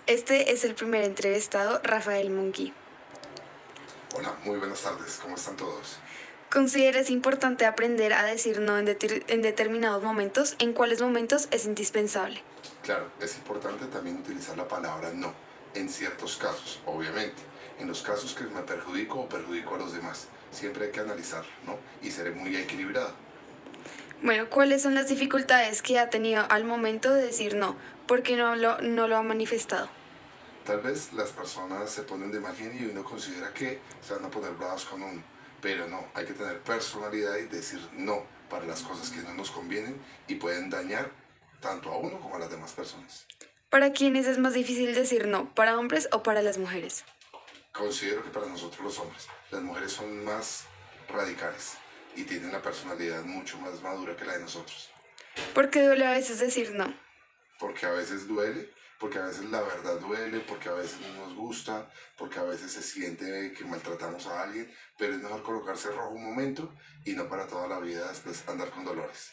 Este es el primer entrevistado, Rafael Munguí. Hola, muy buenas tardes, ¿cómo están todos? ¿Consideras importante aprender a decir no en determinados momentos? ¿En cuáles momentos es indispensable? Claro, es importante también utilizar la palabra no, en ciertos casos, obviamente. En los casos que me perjudico o perjudico a los demás, siempre hay que analizar, ¿no? Y seré muy equilibrado. Bueno, ¿cuáles son las dificultades que ha tenido al momento de decir no? ¿Por qué no lo ha manifestado? Tal vez las personas se ponen de mal genio y uno considera que se van a poner bravos con uno, pero no, hay que tener personalidad y decir no para las cosas que no nos convienen y pueden dañar tanto a uno como a las demás personas. ¿Para quiénes es más difícil decir no? ¿Para hombres o para las mujeres? Considero que para nosotros los hombres, las mujeres son más radicales y tienen la personalidad mucho más madura que la de nosotros. ¿Por qué duele a veces decir no? Porque a veces duele, porque a veces la verdad duele, porque a veces no nos gusta, porque a veces se siente que maltratamos a alguien, pero es mejor colocarse rojo un momento y no para toda la vida después andar con dolores.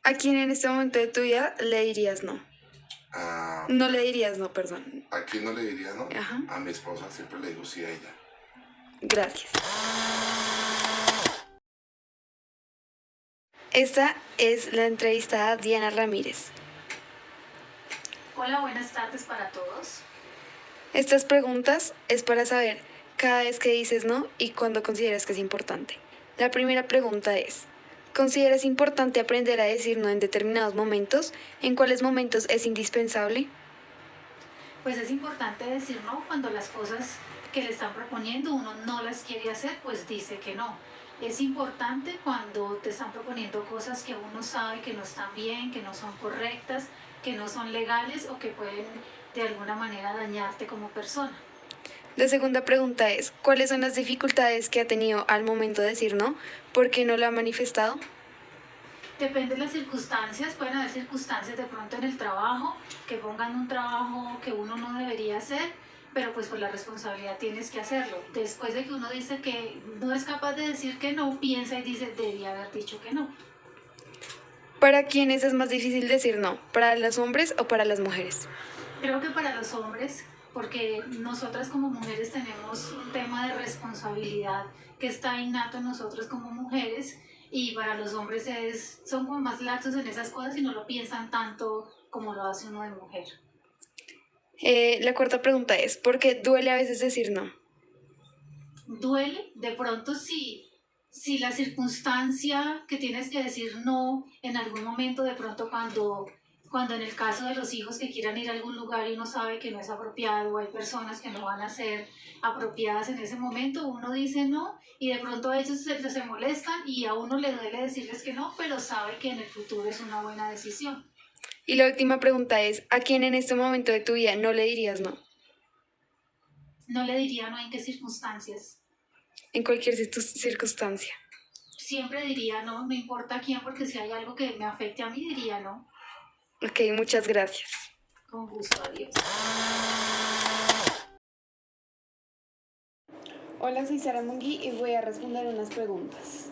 ¿A quién en este momento de tu vida le dirías no? ¿A, No le dirías no, perdón. ¿A quién no le diría no? Ajá. A mi esposa siempre le digo sí a ella. Gracias. Esta es la entrevistada Diana Ramírez. Hola, buenas tardes para todos. Estas preguntas es para saber cada vez que dices no y cuándo consideras que es importante. La primera pregunta es, ¿consideras importante aprender a decir no en determinados momentos? ¿En cuáles momentos es indispensable? Pues es importante decir no cuando las cosas que le están proponiendo uno no las quiere hacer, pues dice que no. Es importante cuando te están proponiendo cosas que uno sabe que no están bien, que no son correctas, que no son legales o que pueden de alguna manera dañarte como persona. La segunda pregunta es, ¿cuáles son las dificultades que ha tenido al momento de decir no? ¿Por qué no lo ha manifestado? Depende de las circunstancias, pueden haber circunstancias de pronto en el trabajo, que pongan un trabajo que uno no debería hacer, pero pues por la responsabilidad tienes que hacerlo. Después de que uno dice que no es capaz de decir que no, piensa y dice, debía haber dicho que no. ¿Para quiénes es más difícil decir no? ¿Para los hombres o para las mujeres? Creo que para los hombres, porque nosotras como mujeres tenemos un tema de responsabilidad que está innato en nosotros como mujeres, y para los hombres son como más laxos en esas cosas y no lo piensan tanto como lo hace uno de mujer. La cuarta pregunta es, ¿por qué duele a veces decir no? Duele, de pronto si la circunstancia que tienes que decir no en algún momento, de pronto cuando en el caso de los hijos que quieran ir a algún lugar y uno sabe que no es apropiado o hay personas que no van a ser apropiadas en ese momento, uno dice no y de pronto a ellos se molestan y a uno le duele decirles que no, pero sabe que en el futuro es una buena decisión. Y la última pregunta es, ¿a quién en este momento de tu vida no le dirías no? No le diría no en qué circunstancias. En cualquier circunstancia. Siempre diría no, no importa quién, porque si hay algo que me afecte a mí, diría no. Ok, muchas gracias. Con gusto, adiós. Hola, soy Sara Munguí y voy a responder unas preguntas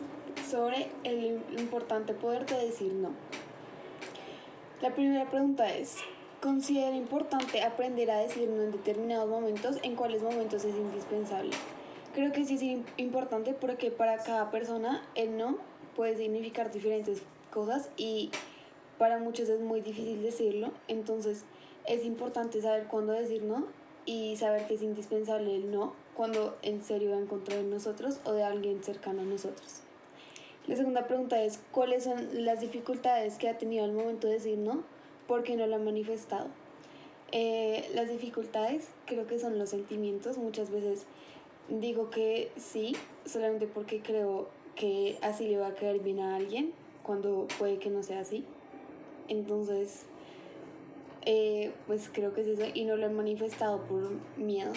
sobre el importante poder de decir no. La primera pregunta es, ¿considera importante aprender a decir no en determinados momentos? ¿En cuáles momentos es indispensable? Creo que sí es importante porque para cada persona el no puede significar diferentes cosas y para muchos es muy difícil decirlo, entonces es importante saber cuándo decir no y saber que es indispensable el no cuando en serio va en contra de nosotros o de alguien cercano a nosotros. La segunda pregunta es, ¿cuáles son las dificultades que ha tenido al momento de decir no? ¿Por qué no lo ha manifestado? Las dificultades creo que son los sentimientos. Muchas veces digo que sí, solamente porque creo que así le va a caer bien a alguien, cuando puede que no sea así. Entonces, pues creo que es eso y no lo he manifestado por miedo.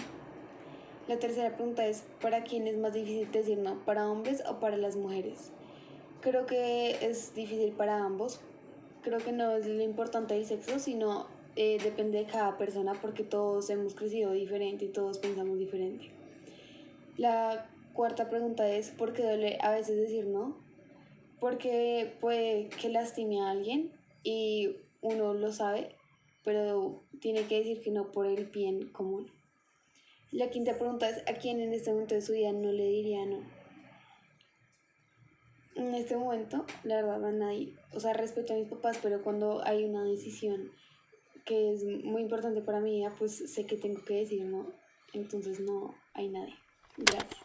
La tercera pregunta es, ¿para quién es más difícil decir no? ¿Para hombres o para las mujeres? Creo que es difícil para ambos. Creo que no es lo importante del sexo, sino depende de cada persona porque todos hemos crecido diferente y todos pensamos diferente. La cuarta pregunta es, ¿por qué duele a veces decir no? Porque puede que lastime a alguien y uno lo sabe, pero tiene que decir que no por el bien común. La quinta pregunta es, ¿a quién en este momento de su vida no le diría no? En este momento, la verdad, a nadie. O sea, respeto a mis papás, pero cuando hay una decisión que es muy importante para mi vida, pues sé que tengo que decir no. Entonces no hay nadie. Gracias.